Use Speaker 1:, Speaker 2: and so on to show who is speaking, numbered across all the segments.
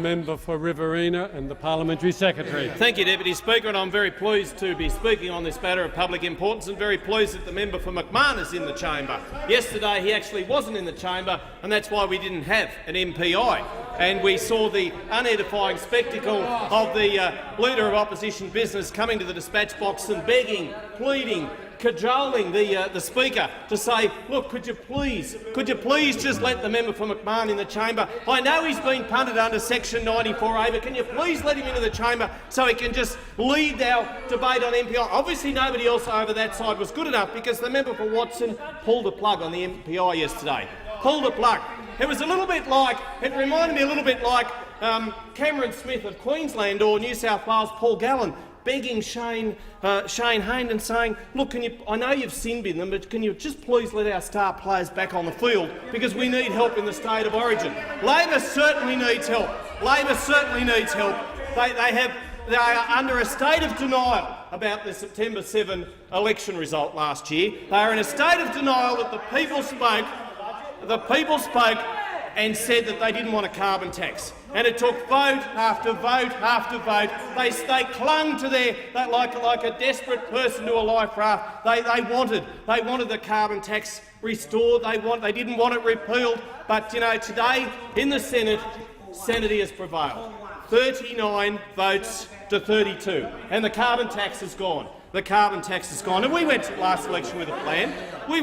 Speaker 1: Member for Riverina and the Parliamentary Secretary.
Speaker 2: Thank you, Deputy Speaker, and I'm very pleased to be speaking on this matter of public importance and very pleased that the member for McMahon is in the chamber. Yesterday he actually wasn't in the chamber, and that's why we didn't have an MPI. And we saw the unedifying spectacle of the Leader of Opposition Business coming to the dispatch box and begging, pleading, cajoling the Speaker to say, look, could you please just let the member for McMahon in the chamber? I know he's been punted under Section 94A, but can you please let him into the chamber so he can just lead our debate on MPI? Obviously nobody else over that side was good enough because the member for Watson pulled a plug on the MPI yesterday. Pulled a plug. It was a little bit like, it reminded me a little bit like Cameron Smith of Queensland or New South Wales Paul Gallen begging Shane Hayne and saying, look, I know you've sinned in them, but can you just please let our star players back on the field because we need help in the state of origin. Labor certainly needs help. Labor certainly needs help. They are under a state of denial about the September 7 election result last year. They are in a state of denial that the people spoke and said that they didn't want a carbon tax. And it took vote after vote after vote. They clung to like a desperate person to a life raft. They wanted the carbon tax restored. They didn't want it repealed. But today in the Senate has prevailed. 39 votes to 32, and the carbon tax is gone. The carbon tax is gone. And we went to the last election with a plan. We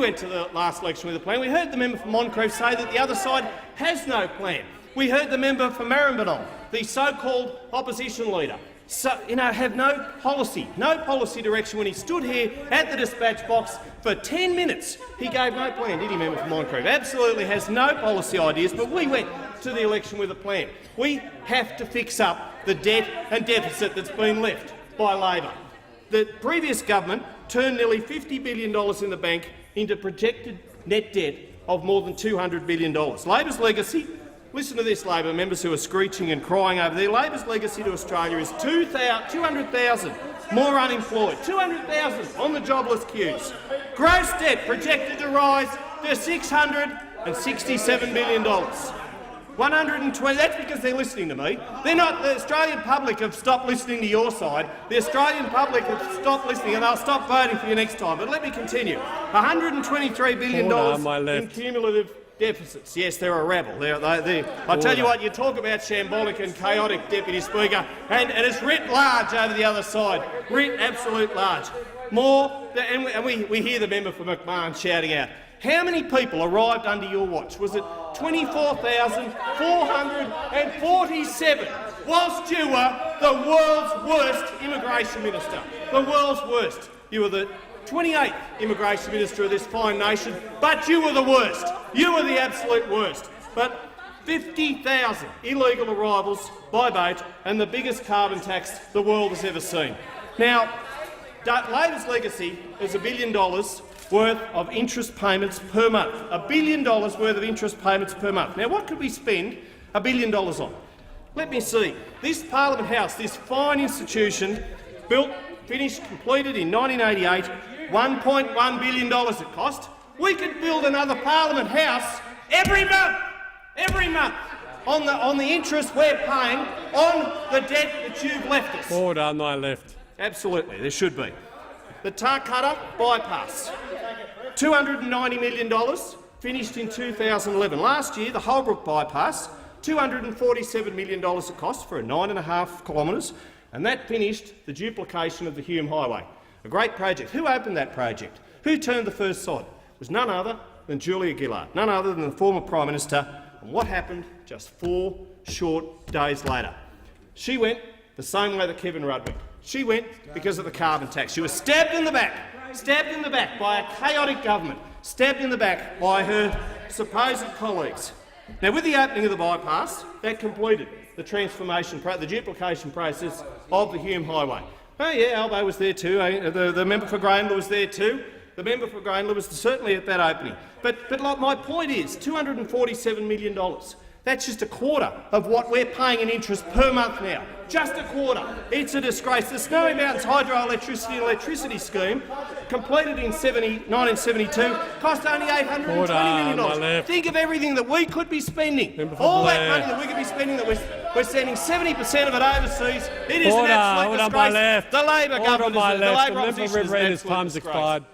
Speaker 2: heard the member for Moncrief say that the other side has no plan. We heard the member for Maribyrnong, the so-called opposition leader, have no policy direction. When he stood here at the dispatch box for 10 minutes, he gave no plan, did he, member for Moncrief? Absolutely has no policy ideas, but we went to the election with a plan. We have to fix up the debt and deficit that's been left by Labor. The previous government turned nearly $50 billion in the bank into projected net debt of more than $200 billion. Labor's legacy, listen to this, Labor members who are screeching and crying over there, Labor's legacy to Australia is 200,000 more unemployed, 200,000 on the jobless queues. Gross debt projected to rise to $667 billion. 120. That's because they're listening to me. They're not. The Australian public have stopped listening to your side. The Australian public have stopped listening, and they'll stop voting for you next time. But let me continue. $123 billion in cumulative deficits. Yes, they're a rabble. I tell you what, you talk about shambolic and chaotic, Deputy Speaker, and it's writ large over the other side. Writ absolute large. More, and we hear the member for McMahon shouting out. How many people arrived under your watch? Was it 24,447, whilst you were the world's worst immigration minister? The world's worst. You were the 28th immigration minister of this fine nation, but you were the worst. You were the absolute worst. But 50,000 illegal arrivals by boat and the biggest carbon tax the world has ever seen. Now, Labor's legacy is $1 billion worth of interest payments per month. $1 billion worth of interest payments per month. Now, what could we spend $1 billion on? Let me see. This Parliament House, this fine institution, built, finished, completed in 1988, $1.1 billion it cost. We could build another Parliament House every month on the interest we're paying on the debt that you've left us.
Speaker 1: Order on my left.
Speaker 2: Absolutely, there should be. The Tarcutta bypass, $290 million, finished in 2011. Last year, the Holbrook bypass, $247 million it cost for 9.5 kilometres, and that finished the duplication of the Hume Highway. A great project. Who opened that project? Who turned the first sod? It was none other than Julia Gillard, none other than the former Prime Minister. And what happened just 4 short days later? She went the same way that Kevin Rudd went. She went because of the carbon tax. She was stabbed in the back by a chaotic government, stabbed in the back by her supposed colleagues. Now, with the opening of the bypass, that completed the the duplication process of the Hume Highway. Oh yeah, Albo was there too. The member for Grainler was there too. The member for Grainler was certainly at that opening. But like, my point is, $247 million. That's just a quarter of what we're paying in interest per month now. Just a quarter. It's a disgrace. The Snowy Mountains hydroelectricity and electricity scheme completed in 1972, cost only $820 million.
Speaker 1: Order, my left.
Speaker 2: Think of everything that we could be spending.
Speaker 1: Member for
Speaker 2: All that
Speaker 1: Blair.
Speaker 2: money that we could be spending, that we're sending 70% of it overseas. It is
Speaker 1: Order,
Speaker 2: an absolute
Speaker 1: order,
Speaker 2: disgrace.
Speaker 1: my left.
Speaker 2: The Labor
Speaker 1: Order,
Speaker 2: government,
Speaker 1: my
Speaker 2: the
Speaker 1: left.
Speaker 2: Labor
Speaker 1: The member
Speaker 2: opposition
Speaker 1: for
Speaker 2: is an
Speaker 1: Riverina's
Speaker 2: absolute
Speaker 1: time's
Speaker 2: disgrace.
Speaker 1: expired.